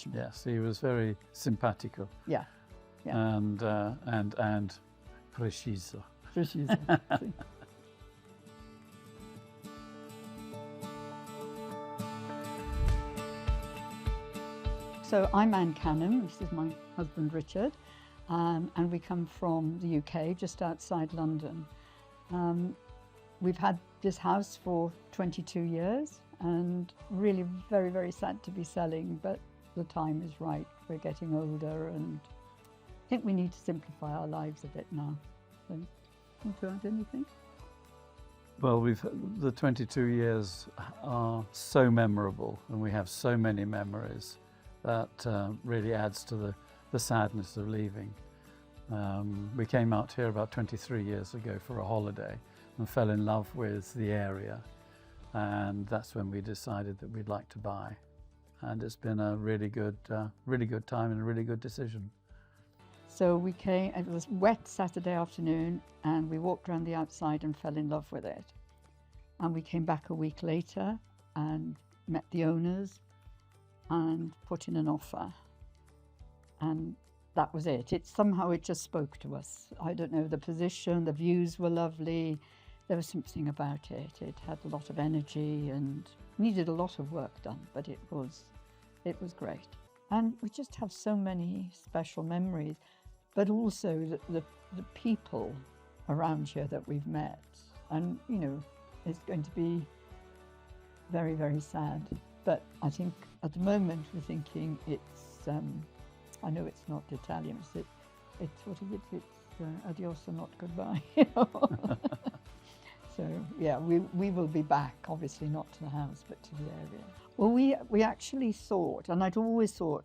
professional. Yes, he was very simpatico. Yeah, yeah. And preciso. Preciso. Sì. So I'm Anne Canham, this is my husband Richard, and we come from the UK, just outside London. We've had this house for 22 years and really very, very sad to be selling, but the time is right. We're getting older and I think we need to simplify our lives a bit now. So, want to add anything? Well, the 22 years are so memorable and we have so many memories that really adds to the sadness of leaving. We came out here about 23 years ago for a holiday and fell in love with the area, and that's when we decided that we'd like to buy. And it's been a really good time and a really good decision. So we came, it was wet Saturday afternoon, and we walked around the outside and fell in love with it. And we came back a week later and met the owners and put in an offer. And that was it. Somehow it just spoke to us. I don't know, the position, the views were lovely. There was something about it. It had a lot of energy and needed a lot of work done, but it was great. And we just have so many special memories, but also the people around here that we've met. And, you know, it's going to be very, very sad. But I think at the moment we're thinking it's, I know it's not Italian, it's what is it? It's adios or not goodbye. You know? So yeah, we will be back, obviously not to the house, but to the area. Well, we actually thought, and I'd always thought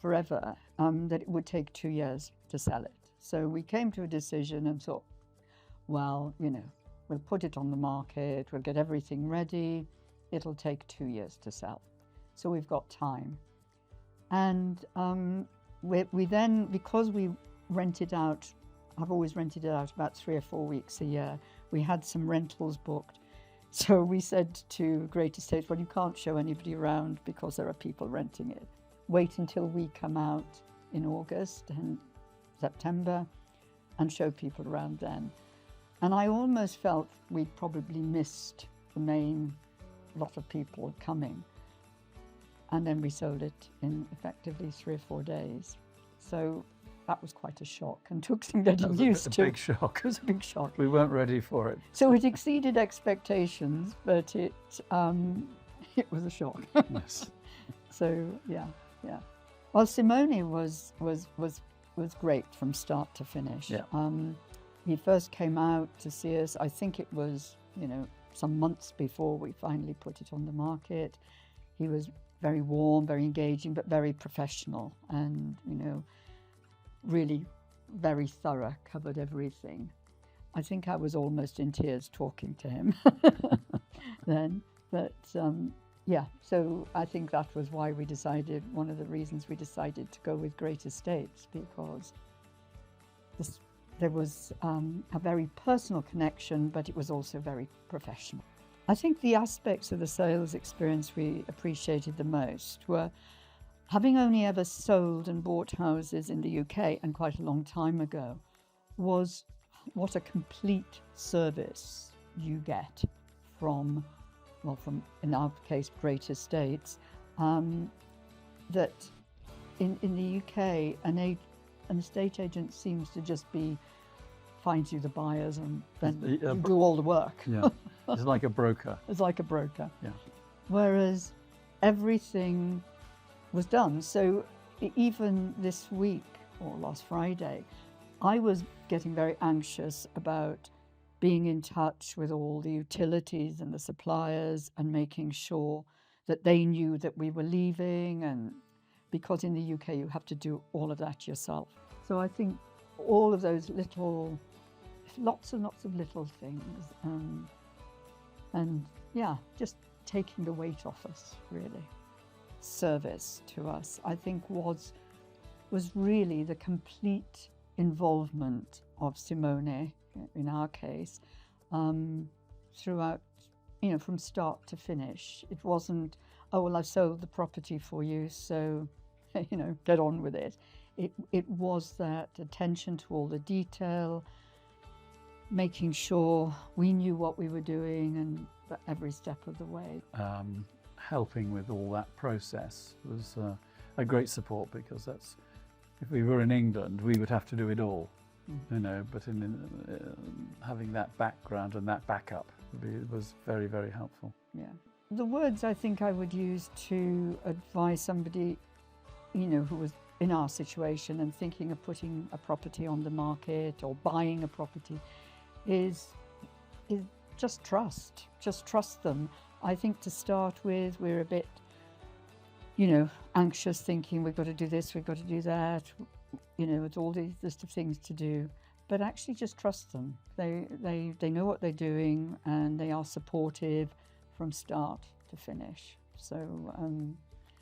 forever, that it would take 2 years to sell it. So we came to a decision and thought, well, you know, we'll put it on the market, we'll get everything ready. It'll take 2 years to sell. So we've got time. And we then, because we rented out, I've always rented it out about 3 or 4 weeks a year, we had some rentals booked. So we said to Great Estates, well, you can't show anybody around because there are people renting it. Wait until we come out in August and September and show people around then. And I almost felt we'd probably missed the main lot of people coming. And then we sold it in effectively 3 or 4 days. So that was quite a shock and took some getting used to. It was a big shock. It was a big shock. We weren't ready for it. So it exceeded expectations, but it was a shock. Yes. So yeah. Well, Simone was great from start to finish. Yeah. He first came out to see us. I think it was, you know, some months before we finally put it on the market. He was very warm, very engaging, but very professional, and you know, really very thorough, covered everything. I think I was almost in tears talking to him then, but yeah, so I think that was why we decided, one of the reasons we decided to go with Great Estates, because there was a very personal connection, but it was also very professional. I think the aspects of the sales experience we appreciated the most were, having only ever sold and bought houses in the UK, and quite a long time ago, was what a complete service you get from, in our case, Great Estates. That in the UK, an estate agent seems to just finds you the buyers and then you do all the work. Yeah, it's like a broker. It's like a broker. Yeah. Whereas everything was done. So even this week, or last Friday, I was getting very anxious about being in touch with all the utilities and the suppliers and making sure that they knew that we were leaving, and because in the UK you have to do all of that yourself. So I think all of those lots and lots of little things, and yeah, just taking the weight off us, really. Service to us, I think, was really the complete involvement of Simone, in our case, throughout, you know, from start to finish. It wasn't, oh, well, I've sold the property for you, so get on with it. It was that attention to all the detail, making sure we knew what we were doing and every step of the way. Helping with all that process was a great support, because that's, if we were in England, we would have to do it all, but having that background and that backup was very, very helpful. Yeah. The words I think I would use to advise somebody, who was in our situation and thinking of putting a property on the market or buying a property is just trust. Just trust them. I think to start with, we're a bit, anxious, thinking we've got to do this, we've got to do that, it's all these list of things to do. But actually just trust them. They know what they're doing, and they are supportive from start to finish. So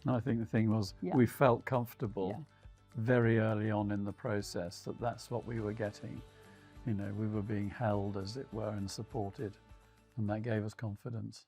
I think the thing was, we felt comfortable very early on in the process that that's what we were getting. We were being held, as it were, and supported, and that gave us confidence.